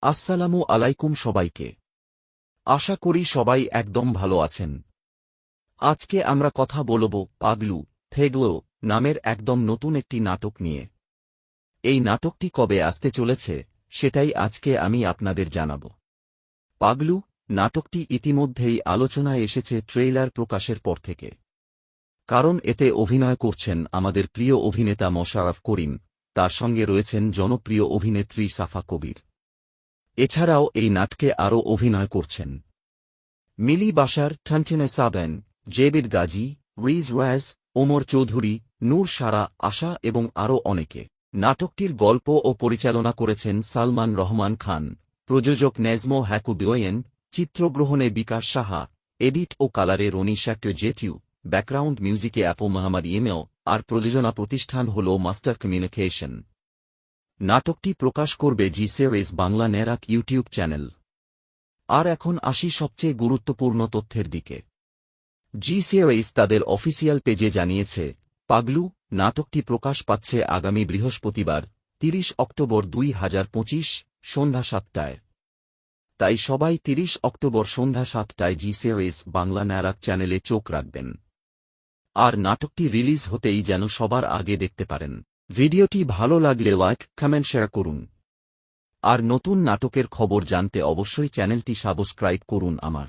আসসালামু আলাইকুম সবাইকে। আশা করি সবাই একদম ভালো আছেন। আজকে আমরা কথা বলবো পাগলু থেগলো নামের একদম নতুন একটি নাটক নিয়ে। এই নাটকটি কবে আসতে চলেছে সেটাই আজকে আমি আপনাদের জানাব। পাগলু নাটকটি ইতিমধ্যেই আলোচনায় এসেছে ট্রেইলার প্রকাশের পর থেকে। কারণ এতে অভিনয় করছেন আমাদের প্রিয় অভিনেতা মোশাররফ করিম, তার সঙ্গে রয়েছেন জনপ্রিয় অভিনেত্রী সাফা কবির। এছাড়াও এই নাটকে আরও অভিনয় করছেন মিলি বাশার, ঠনঠনে সাবেন, জেবির গাজী, রিজ ওয়াজ, ওমর চৌধুরী, নূর সারা, আশা এবং আরও অনেকে। নাটকটির গল্প ও পরিচালনা করেছেন সালমান রহমান খান, প্রযোজক নেজমো হ্যাকুবিওয়েন, চিত্রগ্রহণে বিকাশ সাহা, এডিট ও কালারে রনি শাক্য জেটিউ, ব্যাকগ্রাউন্ড মিউজিকে অ্যাপো মোহাম্মদ ইমেও, আর প্রযোজনা প্রতিষ্ঠান হল মাস্টার কমিউনিকেশন। নাটকটি প্রকাশ করবে জি সিরিজ বাংলা নেরাক ইউটিউব চ্যানেল। আর এখন আসি সবচেয়ে গুরুত্বপূর্ণ তথ্যের দিকে। জি সিরিজ তাদের অফিসিয়াল পেজে জানিয়েছে, পাগলু নাটকটি প্রকাশ পাচ্ছে আগামী বৃহস্পতিবার ৩০ অক্টোবর ২০২৫ সন্ধ্যা ৭টায়। তাই সবাই ৩০ অক্টোবর সন্ধ্যা ৭টায় জি সিরিজ বাংলা নেরাক চ্যানেলে চোখ রাখবেন। আর নাটকটি রিলিজ হতেই যেন সবার আগে দেখতে পারেন। ভিডিওটি ভালো লাগলে লাইক, কমেন্ট, শেয়ার করুন। আর নতুন নাটকের খবর জানতে অবশ্যই চ্যানেলটি সাবস্ক্রাইব করুন আমার।